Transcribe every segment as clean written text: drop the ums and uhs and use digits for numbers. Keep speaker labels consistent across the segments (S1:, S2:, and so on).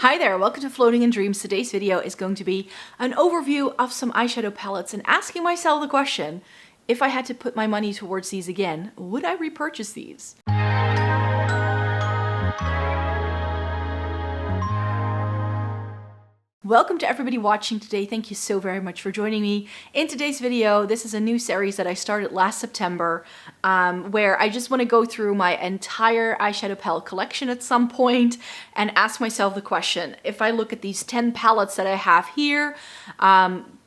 S1: Hi there, welcome to Floating in Dreams. Today's video is going to be an overview of some eyeshadow palettes and asking myself the question, if I had to put my money towards these again, would I repurchase these? Welcome to everybody watching today. Thank you so very much for joining me. In today's video, this is a new series that I started last September where I just want to go through my entire eyeshadow palette collection at some point and ask myself the question, if I look at these 10 palettes that I have here,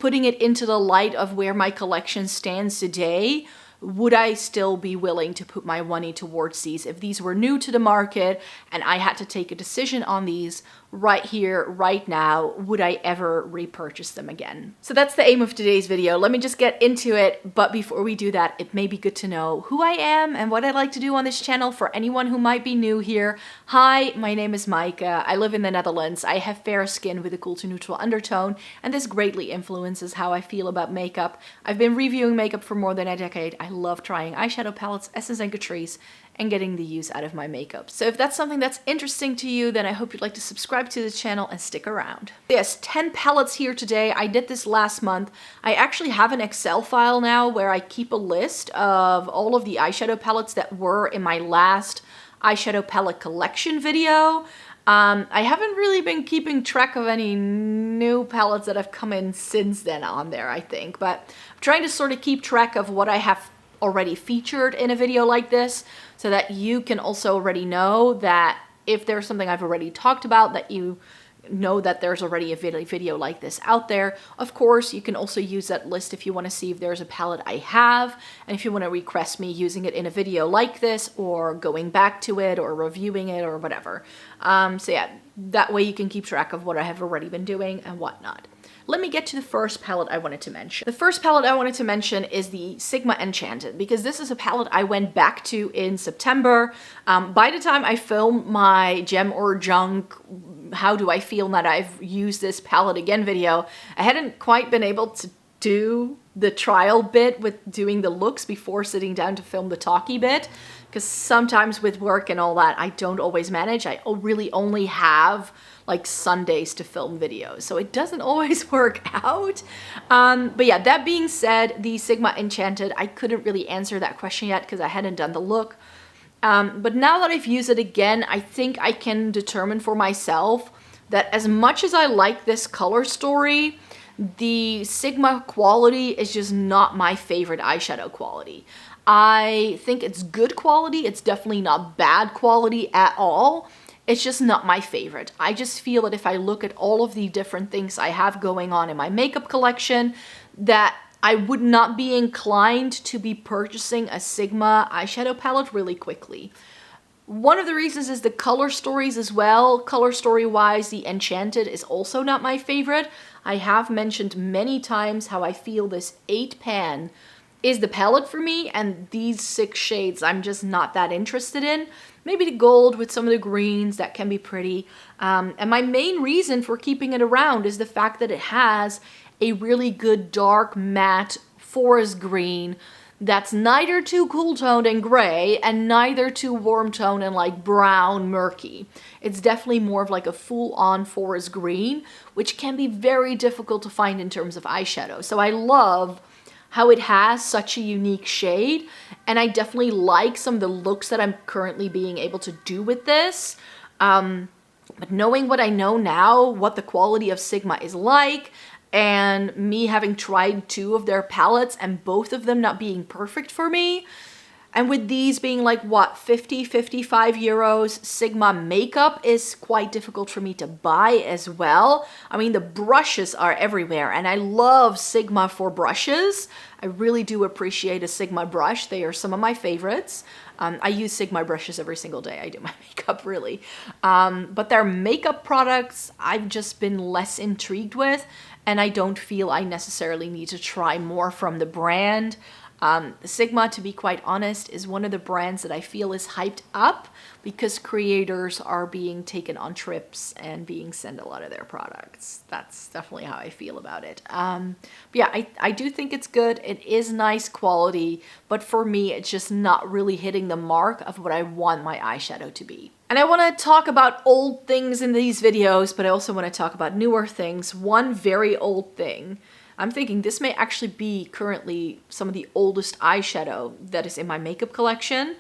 S1: putting it into the light of where my collection stands today, would I still be willing to put my money towards these if these were new to the market and I had to take a decision on these right here, right now? Would I ever repurchase them again? So that's the aim of today's video. Let me just get into it. But before we do that, it may be good to know who I am and what I like to do on this channel for anyone who might be new here. Hi, my name is Maaike. I live in the Netherlands. I have fair skin with a cool to neutral undertone, and this greatly influences how I feel about makeup. I've been reviewing makeup for more than a decade. I love trying eyeshadow palettes, Essence and Catrice, and getting the use out of my makeup. So if that's something that's interesting to you, then I hope you'd like to subscribe to the channel and stick around. Yes, 10 palettes here today. I did this last month. I actually have an Excel file now where I keep a list of all of the eyeshadow palettes that were in my last eyeshadow palette collection video. I haven't really been keeping track of any new palettes that have come in since then on there, I think, but I'm trying to sort of keep track of what I have already featured in a video like this so that you can also already know that if there's something I've already talked about, that you know that there's already a video like this out there. Of course, you can also use that list if you want to see if there's a palette I have, and if you want to request me using it in a video like this or going back to it or reviewing it or whatever. So yeah, that way you can keep track of what I have already been doing and whatnot. Let me get to the first palette I wanted to mention. The first palette I wanted to mention is the Sigma Enchanted, because this is a palette I went back to in September. By the time I filmed my Gem or Junk, how do I feel that I've used this palette again video, I hadn't quite been able to do the trial bit with doing the looks before sitting down to film the talky bit, because sometimes with work and all that, I don't always manage. I really only have like Sundays to film videos, so it doesn't always work out. But yeah, that being said, the Sigma Enchanted, I couldn't really answer that question yet because I hadn't done the look. But now that I've used it again, I think I can determine for myself that as much as I like this color story, the Sigma quality is just not my favorite eyeshadow quality. I think it's good quality. It's definitely not bad quality at all. It's just not my favorite. I just feel that if I look at all of the different things I have going on in my makeup collection, that I would not be inclined to be purchasing a Sigma eyeshadow palette really quickly. One of the reasons is the color stories as well. Color story wise, the Enchanted is also not my favorite. I have mentioned many times how I feel this 8 pan is the palette for me, and these 6 shades I'm just not that interested in. Maybe the gold with some of the greens, that can be pretty. And my main reason for keeping it around is the fact that it has a really good dark matte forest green that's neither too cool toned and gray and neither too warm toned and like brown murky. It's definitely more of like a full on forest green, which can be very difficult to find in terms of eyeshadow. So I love how it has such a unique shade, and I definitely like some of the looks that I'm currently being able to do with this. But knowing what I know now, what the quality of Sigma is like, and me having tried 2 of their palettes and both of them not being perfect for me, and with these being like, what, 50, 55 euros, Sigma makeup is quite difficult for me to buy as well. I mean, the brushes are everywhere, and I love Sigma for brushes. I really do appreciate a Sigma brush. They are some of my favorites. I use Sigma brushes every single day I do my makeup, really. But their makeup products, I've just been less intrigued with, and I don't feel I necessarily need to try more from the brand. Sigma, to be quite honest, is one of the brands that I feel is hyped up because creators are being taken on trips and being sent a lot of their products. That's definitely how I feel about it. But yeah, I do think it's good. It is nice quality, but for me, it's just not really hitting the mark of what I want my eyeshadow to be. And I want to talk about old things in these videos, but I also want to talk about newer things. One very old thing. I'm thinking this may actually be currently some of the oldest eyeshadow that is in my makeup collection.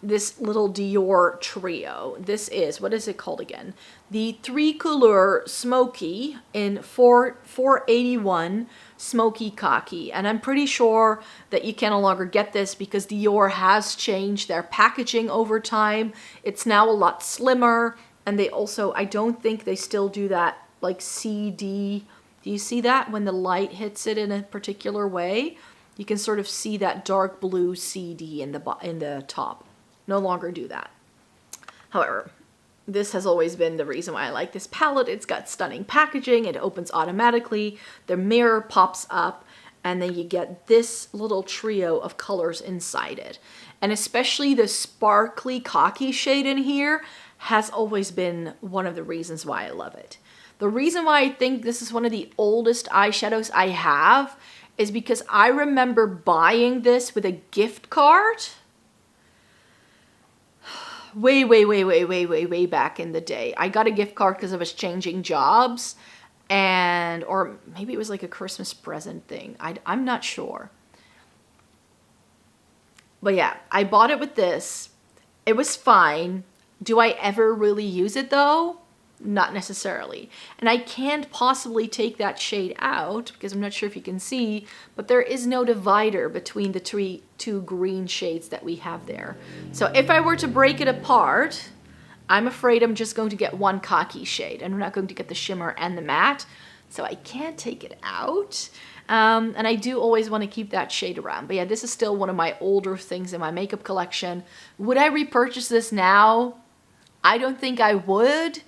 S1: This little Dior trio. This is, what is it called again? The 3 Couleur Smoky in 481 Smoky Khaki. And I'm pretty sure that you can no longer get this because Dior has changed their packaging over time. It's now a lot slimmer. And they also, I don't think they still do that like CD. Do you see that when the light hits it in a particular way? You can sort of see that dark blue CD in the top. No longer do that. However, this has always been the reason why I like this palette. It's got stunning packaging. It opens automatically. The mirror pops up. And then you get this little trio of colors inside it. And especially the sparkly Khaki shade in here has always been one of the reasons why I love it. The reason why I think this is one of the oldest eyeshadows I have is because I remember buying this with a gift card way back in the day. I got a gift card because I was changing jobs, and or maybe it was like a Christmas present thing. I'm not sure. But yeah, I bought it with this. It was fine. Do I ever really use it though? Not necessarily. And I can't possibly take that shade out because I'm not sure if you can see, but there is no divider between the two green shades that we have there. So if I were to break it apart, I'm afraid I'm just going to get one Khaki shade and I'm not going to get the shimmer and the matte. So I can't take it out. And I do always want to keep that shade around. But yeah, this is still one of my older things in my makeup collection. Would I repurchase this now? I don't think I would.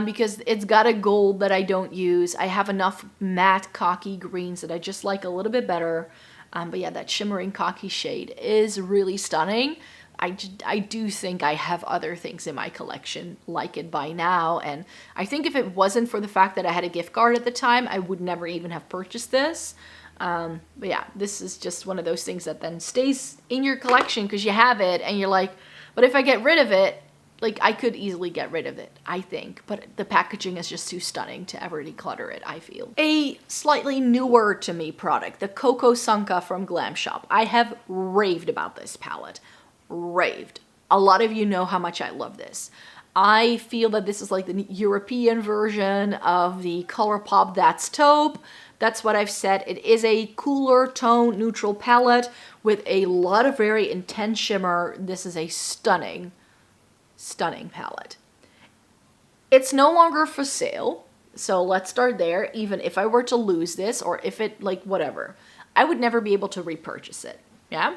S1: Because it's got a gold that I don't use. I have enough matte Khaki greens that I just like a little bit better. But yeah, that shimmering Khaki shade is really stunning. I do think I have other things in my collection like it by now. And I think if it wasn't for the fact that I had a gift card at the time, I would never even have purchased this. But yeah, this is just one of those things that then stays in your collection because you have it and you're like, but if I get rid of it, like, I could easily get rid of it, I think, but the packaging is just too stunning to ever declutter it, I feel. A slightly newer to me product, the Kokosanka from Glamshop. I have raved about this palette. Raved. A lot of you know how much I love this. I feel that this is like the European version of the ColourPop That's Taupe. That's what I've said. It is a cooler tone neutral palette with a lot of very intense shimmer. This is a stunning palette. It's no longer for sale, so let's start there. Even if I were to lose this or if it, like, whatever, I would never be able to repurchase it. Yeah?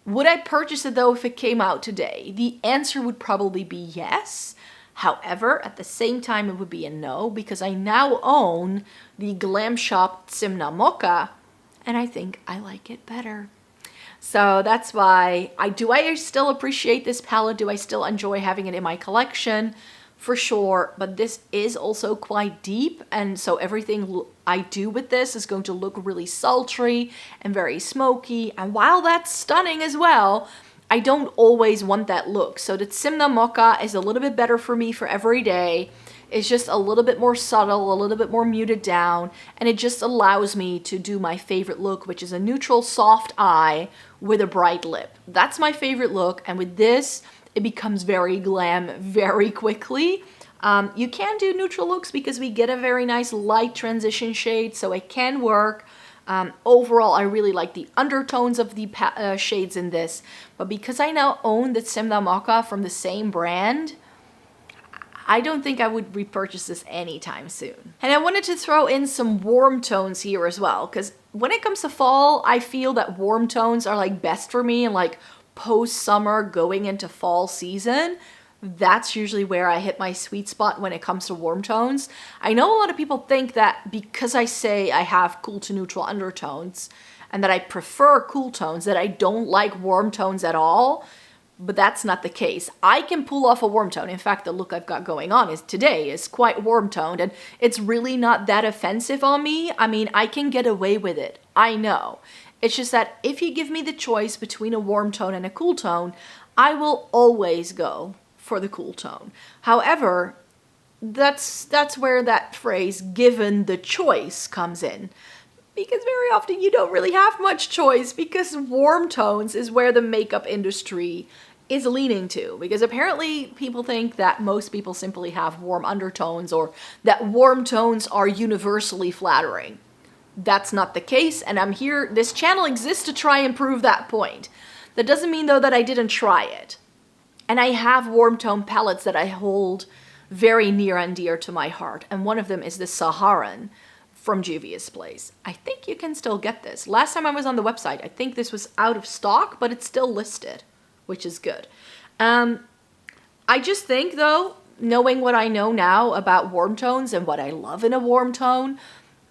S1: Would I purchase it though if it came out today? The answer would probably be yes. However, at the same time, it would be a no because I now own the Glamshop Simna Mocha and I think I like it better. So that's why I still appreciate this palette. Do I still enjoy having it in my collection? For sure, but this is also quite deep, and so everything I do with this is going to look really sultry and very smoky, and while that's stunning as well, I don't always want that look. So the Simna Mocha is a little bit better for me for every day. It's just a little bit more subtle, a little bit more muted down, and it just allows me to do my favorite look, which is a neutral soft eye with a bright lip. That's my favorite look, and with this, it becomes very glam very quickly. You can do neutral looks because we get a very nice light transition shade, so it can work. Overall, I really like the undertones of the shades in this, but because I now own the Simna Mocha from the same brand, I don't think I would repurchase this anytime soon. And I wanted to throw in some warm tones here as well, because when it comes to fall, I feel that warm tones are like best for me and like post-summer going into fall season. That's usually where I hit my sweet spot when it comes to warm tones. I know a lot of people think that because I say I have cool to neutral undertones, and that I prefer cool tones, that I don't like warm tones at all. But that's not the case. I can pull off a warm tone. In fact, the look I've got going on today is quite warm toned, and it's really not that offensive on me. I mean, I can get away with it. I know. It's just that if you give me the choice between a warm tone and a cool tone, I will always go for the cool tone. However, that's where that phrase, given the choice, comes in. Because very often you don't really have much choice, because warm tones is where the makeup industry is leaning to. Because apparently people think that most people simply have warm undertones, or that warm tones are universally flattering. That's not the case, and I'm here, this channel exists to try and prove that point. That doesn't mean though that I didn't try it. And I have warm tone palettes that I hold very near and dear to my heart, and one of them is the Saharan from Juvia's Place. I think you can still get this. Last time I was on the website, I think this was out of stock, but it's still listed, which is good. I just think though, knowing what I know now about warm tones and what I love in a warm tone,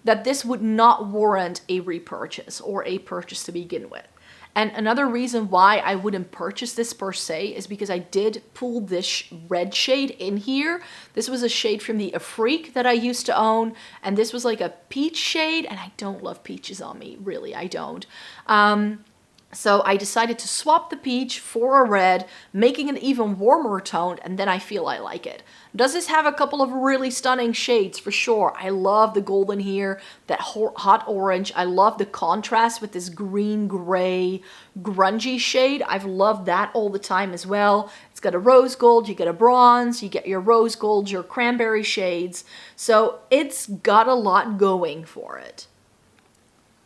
S1: that this would not warrant a repurchase or a purchase to begin with. And another reason why I wouldn't purchase this per se is because I did pull this red shade in here. This was a shade from the Afrique that I used to own, and this was like a peach shade, and I don't love peaches on me, really, I don't. So I decided to swap the peach for a red, making an even warmer tone, and then I feel I like it. Does this have a couple of really stunning shades? For sure. I love the golden here, that hot orange. I love the contrast with this green-gray grungy shade. I've loved that all the time as well. It's got a rose gold, you get a bronze, you get your rose gold, your cranberry shades. So it's got a lot going for it.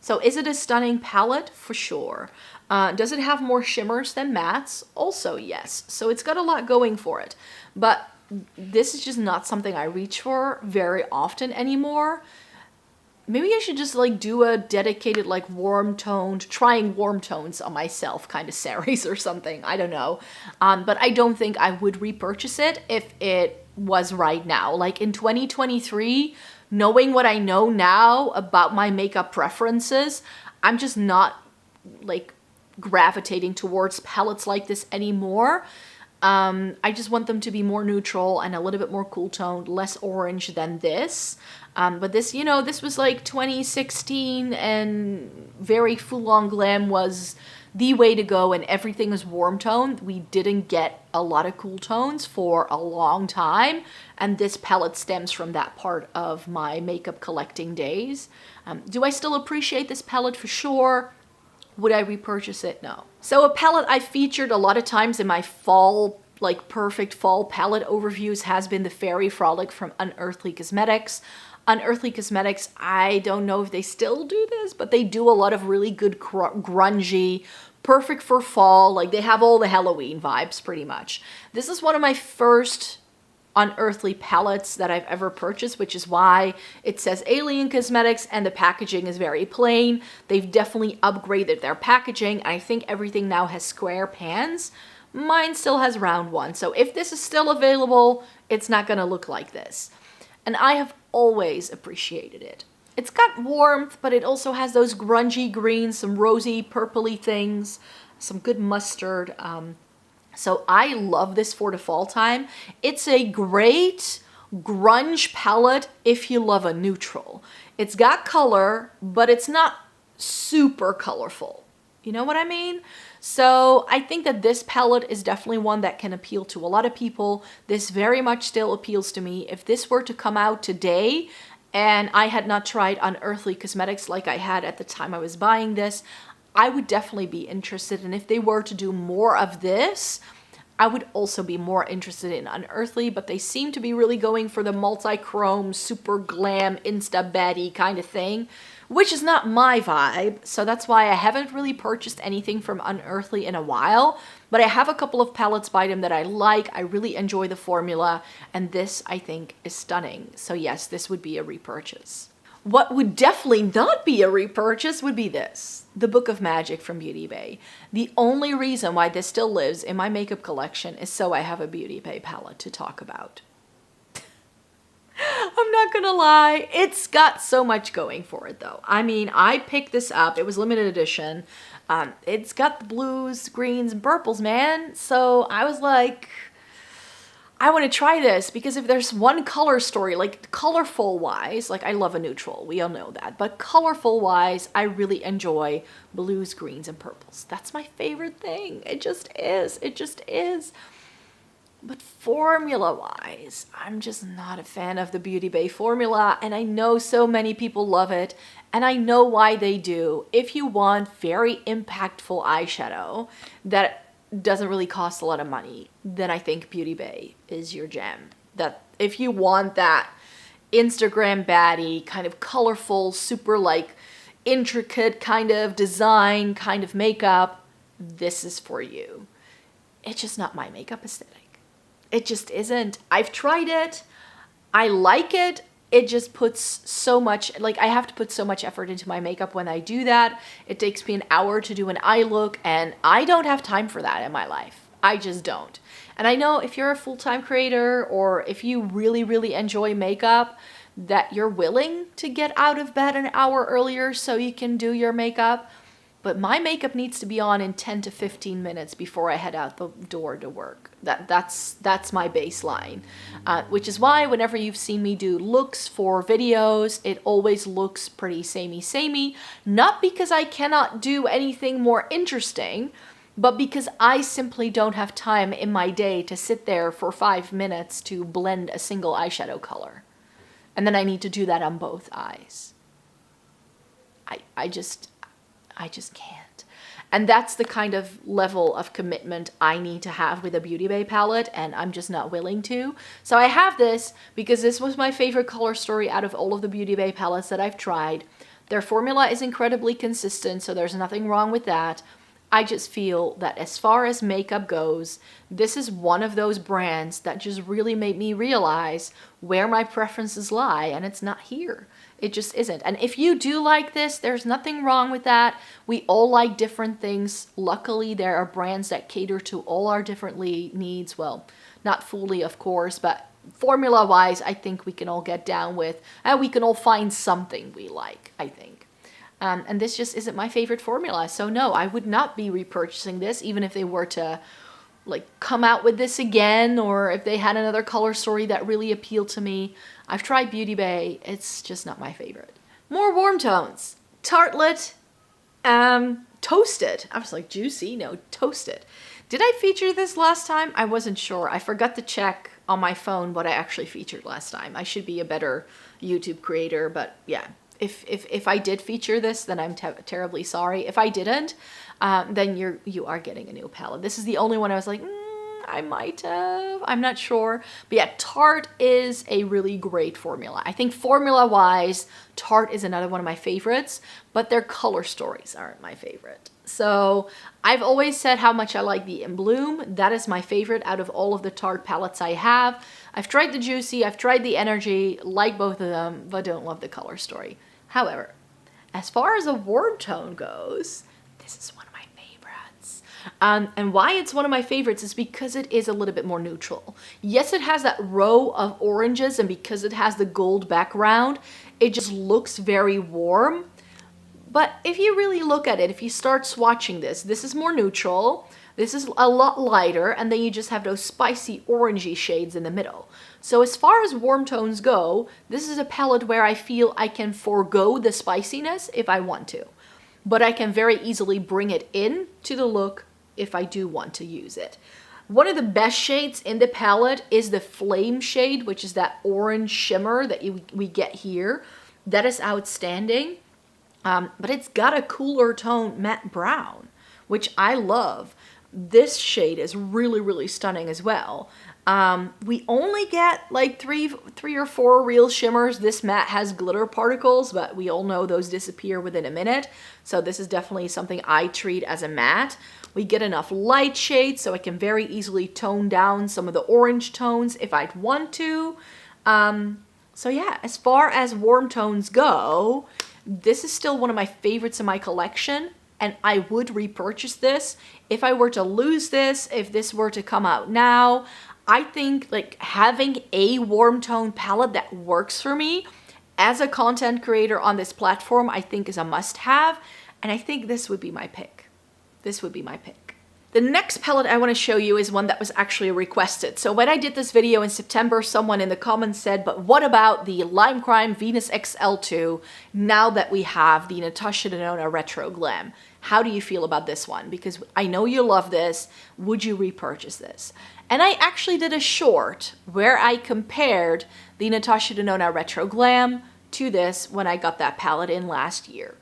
S1: So is it a stunning palette? For sure. Does it have more shimmers than mattes? Also yes. So it's got a lot going for it. But this is just not something I reach for very often anymore. Maybe I should just like do a dedicated like warm toned, trying warm tones on myself kind of series or something. I don't know. But I don't think I would repurchase it if it was right now. Like in 2023, knowing what I know now about my makeup preferences, I'm just not like gravitating towards palettes like this anymore. I just want them to be more neutral and a little bit more cool toned, less orange than this. But this, you know, this was like 2016 and very full-on glam was the way to go, and everything was warm toned. We didn't get a lot of cool tones for a long time, and this palette stems from that part of my makeup collecting days. Do I still appreciate this palette? For sure. Would I repurchase it? No. So a palette I featured a lot of times in my fall, like perfect fall palette overviews has been the Fairy Frolic from Unearthly Cosmetics. Unearthly Cosmetics, I don't know if they still do this, but they do a lot of really good grungy, perfect for fall. Like they have all the Halloween vibes pretty much. This is one of my first Unearthly palettes that I've ever purchased, which is why it says Alien Cosmetics and the packaging is very plain. They've definitely upgraded their packaging. I think everything now has square pans. Mine still has round ones. So if this is still available, it's not gonna look like this. And I have always appreciated it. It's got warmth, but it also has those grungy greens, some rosy purpley things, some good mustard. So I love this for the fall time. It's a great grunge palette if you love a neutral. It's got color, but it's not super colorful. You know what I mean? So I think that this palette is definitely one that can appeal to a lot of people. This very much still appeals to me. If this were to come out today and I had not tried Unearthly Cosmetics like I had at the time I was buying this, I would definitely be interested. And if they were to do more of this, I would also be more interested in Unearthly, but they seem to be really going for the multi-chrome, super glam, insta baddie kind of thing, which is not my vibe. So that's why I haven't really purchased anything from Unearthly in a while, but I have a couple of palettes by them that I like. I really enjoy the formula, and this I think is stunning. So yes, this would be a repurchase. What would definitely not be a repurchase would be this, the Book of Magic from Beauty Bay. The only reason why this still lives in my makeup collection is so I have a Beauty Bay palette to talk about. I'm not gonna lie, it's got so much going for it though. I mean, I picked this up, it was limited edition. It's got the blues, greens, and purples, man. So I was like, I want to try this because if there's one color story, like colorful wise, like I love a neutral, we all know that, but colorful wise, I really enjoy blues, greens, and purples. That's my favorite thing. It just is. It just is. But formula wise, I'm just not a fan of the Beauty Bay formula, and I know so many people love it, and I know why they do. If you want very impactful eyeshadow that doesn't really cost a lot of money, then I think Beauty Bay is your gem. That if you want that Instagram baddie, kind of colorful, super like intricate kind of design, kind of makeup, this is for you. It's just not my makeup aesthetic. It just isn't. I've tried it. I like it. It just puts so much, like I have to put so much effort into my makeup when I do that. It takes me an hour to do an eye look, and I don't have time for that in my life. I just don't. And I know if you're a full-time creator or if you really, really enjoy makeup, that you're willing to get out of bed an hour earlier so you can do your makeup. But my makeup needs to be on in 10 to 15 minutes before I head out the door to work. That's my baseline. Which is why whenever you've seen me do looks for videos, it always looks pretty samey. Not because I cannot do anything more interesting, but because I simply don't have time in my day to sit there for 5 minutes to blend a single eyeshadow color. And then I need to do that on both eyes. I just can't. And that's the kind of level of commitment I need to have with a Beauty Bay palette, and I'm just not willing to. So I have this because this was my favorite color story out of all of the Beauty Bay palettes that I've tried. Their formula is incredibly consistent, so there's nothing wrong with that. I just feel that as far as makeup goes, this is one of those brands that just really made me realize where my preferences lie, and it's not here. It just isn't. And if you do like this, there's nothing wrong with that. We all like different things. Luckily, there are brands that cater to all our different needs. Well, not fully, of course, but formula-wise, I think we can all get down with, and we can all find something we like, I think. And this just isn't my favorite formula. So no, I would not be repurchasing this, even if they were to like come out with this again, or if they had another color story that really appealed to me. I've tried Beauty Bay. It's just not my favorite. More warm tones. Tartlet, Toasted. I was like, juicy? No, Toasted. Did I feature this last time? I wasn't sure. I forgot to check on my phone what I actually featured last time. I should be a better YouTube creator, but yeah. If I did feature this, then I'm terribly sorry. If I didn't, then you are getting a new palette. This is the only one I was like, I might have. I'm not sure. But yeah, Tarte is a really great formula. I think formula-wise, Tarte is another one of my favorites, but their color stories aren't my favorite. So I've always said how much I like the In Bloom. That is my favorite out of all of the Tarte palettes I have. I've tried the Juicy, I've tried the Energy, like both of them, but don't love the color story. However, as far as a warm tone goes, this is one of my favorites. And why it's one of my favorites is because it is a little bit more neutral. Yes, it has that row of oranges, and because it has the gold background, it just looks very warm. But if you really look at it, if you start swatching this is more neutral, this is a lot lighter, and then you just have those spicy orangey shades in the middle. So as far as warm tones go, this is a palette where I feel I can forego the spiciness if I want to. But I can very easily bring it in to the look if I do want to use it. One of the best shades in the palette is the Flame shade, which is that orange shimmer that we get here. That is outstanding. But it's got a cooler tone matte brown, which I love. This shade is really, really stunning as well. We only get like three or four real shimmers. This matte has glitter particles, but we all know those disappear within a minute. So this is definitely something I treat as a matte. We get enough light shades, so I can very easily tone down some of the orange tones if I'd want to. So yeah, as far as warm tones go, this is still one of my favorites in my collection, and I would repurchase this. If I were to lose this, if this were to come out now, I think like having a warm tone palette that works for me as a content creator on this platform, I think is a must-have, and I think this would be my pick. This would be my pick. The next palette I want to show you is one that was actually requested. So when I did this video in September, someone in the comments said, but what about the Lime Crime Venus XL2 now that we have the Natasha Denona Retro Glam? How do you feel about this one? Because I know you love this. Would you repurchase this? And I actually did a short where I compared the Natasha Denona Retro Glam to this when I got that palette in last year.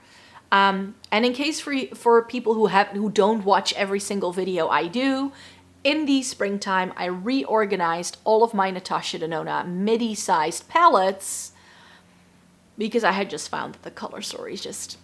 S1: And in case for people who don't watch every single video I do, in the springtime I reorganized all of my Natasha Denona midi-sized palettes because I had just found that the color stories just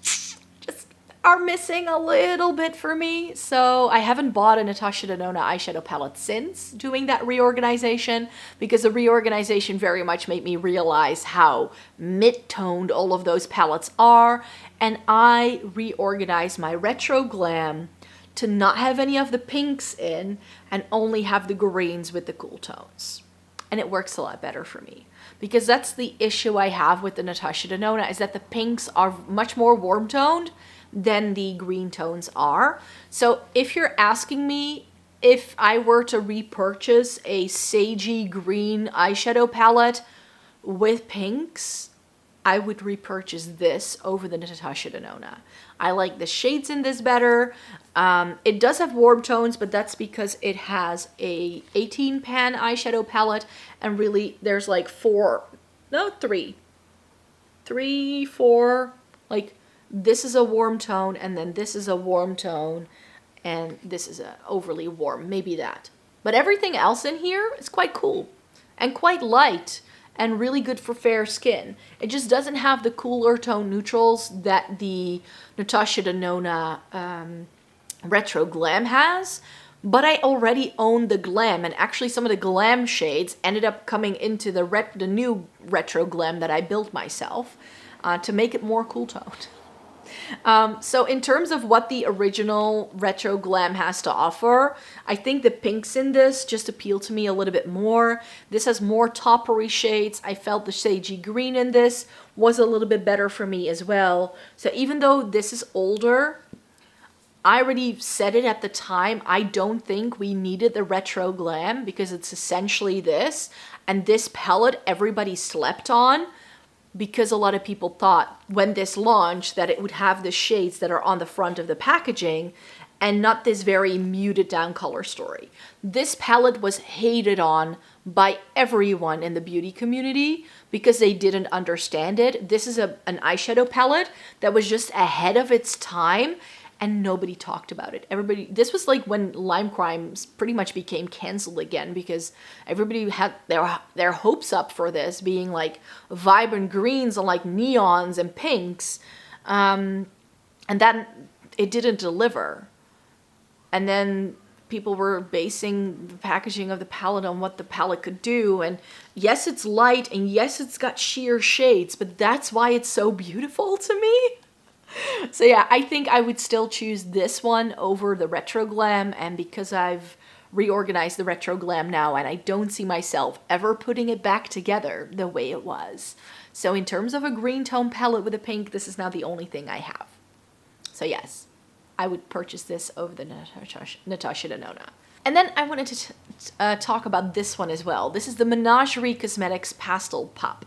S1: are missing a little bit for me. So I haven't bought a Natasha Denona eyeshadow palette since doing that reorganization, because the reorganization very much made me realize how mid-toned all of those palettes are. And I reorganized my Retro Glam to not have any of the pinks in and only have the greens with the cool tones. And it works a lot better for me, because that's the issue I have with the Natasha Denona, is that the pinks are much more warm toned than the green tones are. So if you're asking me if I were to repurchase a sagey green eyeshadow palette with pinks, I would repurchase this over the Natasha Denona. I like the shades in this better. It does have warm tones, but that's because it has a 18 pan eyeshadow palette, and really there's like three, four, like this is a warm tone, and then this is a warm tone, and this is a overly warm, maybe that. But everything else in here is quite cool and quite light and really good for fair skin. It just doesn't have the cooler tone neutrals that the Natasha Denona Retro Glam has. But I already own the Glam, and actually some of the Glam shades ended up coming into the new Retro Glam that I built myself to make it more cool toned. So in terms of what the original Retro Glam has to offer, I think the pinks in this just appeal to me a little bit more. This has more toppery shades. I felt the sagey green in this was a little bit better for me as well. So even though this is older, I already said it at the time, I don't think we needed the Retro Glam because it's essentially this. And this palette everybody slept on, because a lot of people thought when this launched that it would have the shades that are on the front of the packaging and not this very muted down color story. This palette was hated on by everyone in the beauty community because they didn't understand it. This is an eyeshadow palette that was just ahead of its time, and nobody talked about it. This was like when Lime Crimes pretty much became canceled again, because everybody had their hopes up for this being like vibrant greens and like neons and pinks. And then it didn't deliver. And then people were basing the packaging of the palette on what the palette could do. And yes, it's light, and yes, it's got sheer shades, but that's why it's so beautiful to me. So yeah, I think I would still choose this one over the Retro Glam, and because I've reorganized the Retro Glam now and I don't see myself ever putting it back together the way it was. So in terms of a green tone palette with a pink, this is now the only thing I have. So yes, I would purchase this over the Natasha Denona. And then I wanted to talk about this one as well. This is the Menagerie Cosmetics Pastel Pop.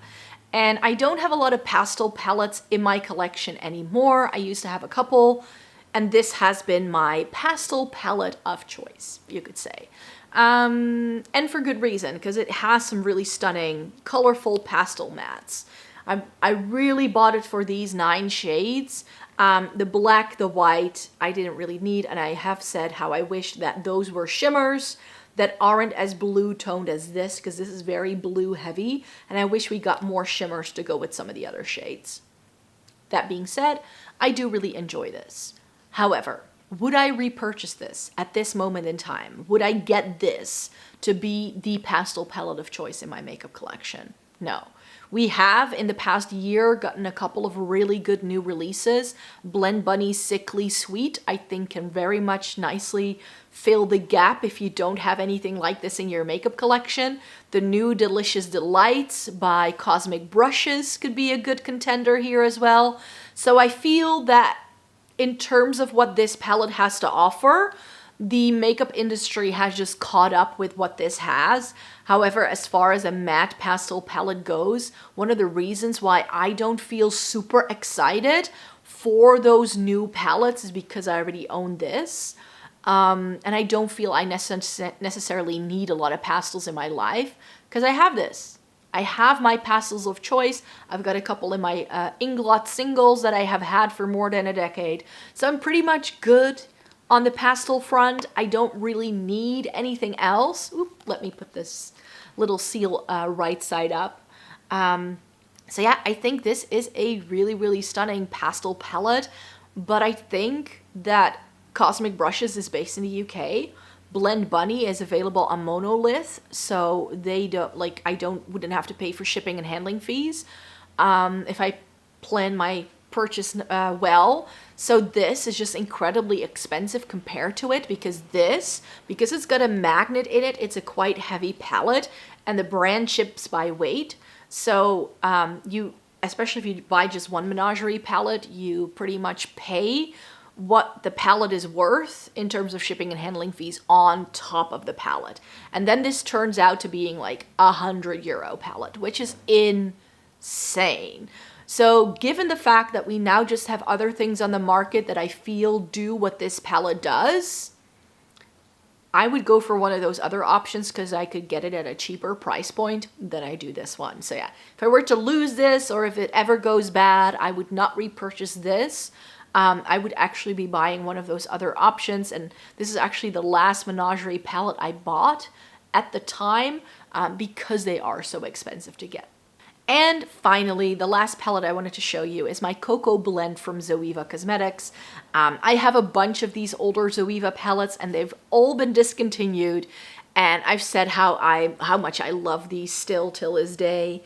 S1: And I don't have a lot of pastel palettes in my collection anymore. I used to have a couple, and this has been my pastel palette of choice, you could say. And for good reason, because it has some really stunning, colorful pastel mattes. I really bought it for these 9 shades. The black, the white, I didn't really need, and I have said how I wish that those were shimmers that aren't as blue toned as this, because this is very blue heavy, and I wish we got more shimmers to go with some of the other shades. That being said, I do really enjoy this. However, would I repurchase this at this moment in time? Would I get this to be the pastel palette of choice in my makeup collection? No. We have, in the past year, gotten a couple of really good new releases. Blend Bunny Sickly Sweet, I think, can very much nicely fill the gap if you don't have anything like this in your makeup collection. The new Delicious Delights by Cosmic Brushes could be a good contender here as well. So I feel that in terms of what this palette has to offer, the makeup industry has just caught up with what this has. However, as far as a matte pastel palette goes, one of the reasons why I don't feel super excited for those new palettes is because I already own this. And I don't feel I necessarily need a lot of pastels in my life because I have this. I have my pastels of choice. I've got a couple in my Inglot singles that I have had for more than a decade. So I'm pretty much good on the pastel front. I don't really need anything else. Oop, let me put this little seal right side up. So yeah, I think this is a really, really stunning pastel palette, but I think that Cosmic Brushes is based in the UK. Blend Bunny is available on Monolith, so they don't, like, wouldn't have to pay for shipping and handling fees if I plan my purchase well. So this is just incredibly expensive compared to it because it's got a magnet in it, it's a quite heavy palette and the brand ships by weight. So especially if you buy just one Menagerie palette, you pretty much pay what the palette is worth in terms of shipping and handling fees on top of the palette. And then this turns out to being like €100 palette, which is insane. So given the fact that we now just have other things on the market that I feel do what this palette does, I would go for one of those other options because I could get it at a cheaper price point than I do this one. So yeah, if I were to lose this or if it ever goes bad, I would not repurchase this. I would actually be buying one of those other options. And this is actually the last Menagerie palette I bought at the time because they are so expensive to get. And finally, the last palette I wanted to show you is my Cocoa Blend from Zoeva Cosmetics. I have a bunch of these older Zoeva palettes and they've all been discontinued. And I've said how much I love these still till this day.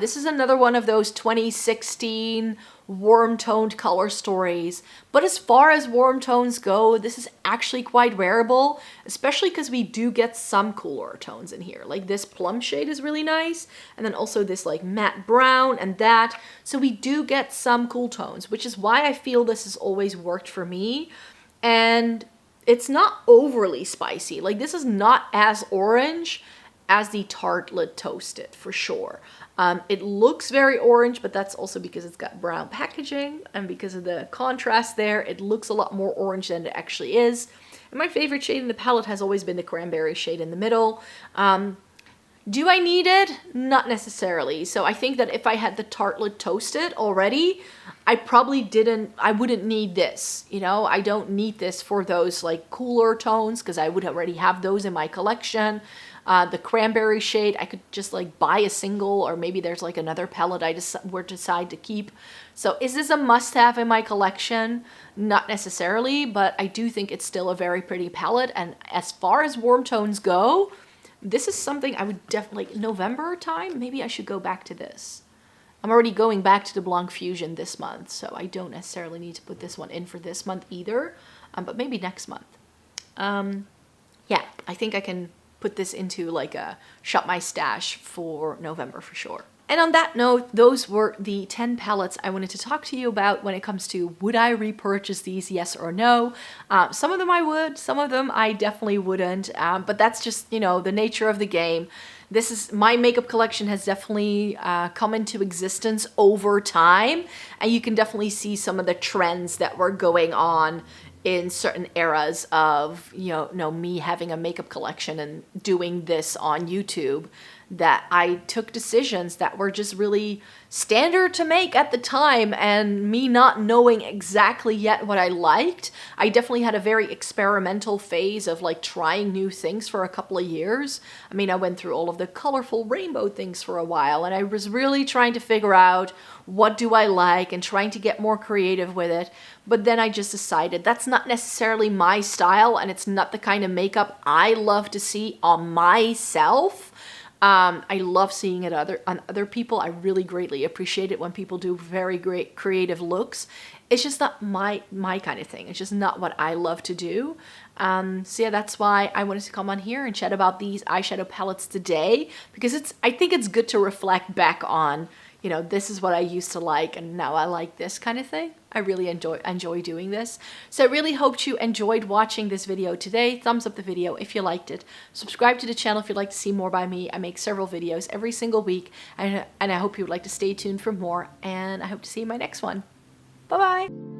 S1: This is another one of those 2016 warm-toned color stories. But as far as warm tones go, this is actually quite wearable, especially because we do get some cooler tones in here. Like this plum shade is really nice, and then also this like matte brown and that. So we do get some cool tones, which is why I feel this has always worked for me. And it's not overly spicy. Like this is not as orange as the Tartelette Toasted for sure. It looks very orange, but that's also because it's got brown packaging and because of the contrast there, it looks a lot more orange than it actually is. And my favorite shade in the palette has always been the cranberry shade in the middle. Do I need it? Not necessarily. So I think that if I had the Tartelette Toasted already, I wouldn't need this. You know, I don't need this for those like cooler tones because I would already have those in my collection. The cranberry shade, I could just like buy a single, or maybe there's like another palette I would decide to keep. So is this a must-have in my collection? Not necessarily, but I do think it's still a very pretty palette. And as far as warm tones go, this is something I would definitely, November time, maybe I should go back to this. I'm already going back to the Blanc Fusion this month, so I don't necessarily need to put this one in for this month either, but maybe next month. Yeah, I think I can put this into like a shop my stash for November for sure. And on that note, those were the 10 palettes I wanted to talk to you about when it comes to would I repurchase these, yes or no. Some of them I would, some of them I definitely wouldn't, but that's just, you know, the nature of the game. This is, my makeup collection has definitely come into existence over time, and you can definitely see some of the trends that were going on in certain eras of, you know, me having a makeup collection and doing this on YouTube, that I took decisions that were just really standard to make at the time, and me not knowing exactly yet what I liked. I definitely had a very experimental phase of like trying new things for a couple of years. I mean, I went through all of the colorful rainbow things for a while, and I was really trying to figure out what do I like and trying to get more creative with it. But then I just decided that's not necessarily my style, and it's not the kind of makeup I love to see on myself. I love seeing it on other people. I really greatly appreciate it when people do very great creative looks. It's just not my kind of thing. It's just not what I love to do. So yeah, that's why I wanted to come on here and chat about these eyeshadow palettes today, because I think it's good to reflect back on, you know, this is what I used to like and now I like this kind of thing. I really enjoy doing this. So I really hoped you enjoyed watching this video today. Thumbs up the video if you liked it. Subscribe to the channel if you'd like to see more by me. I make several videos every single week, and I hope you would like to stay tuned for more, and I hope to see you in my next one. Bye-bye.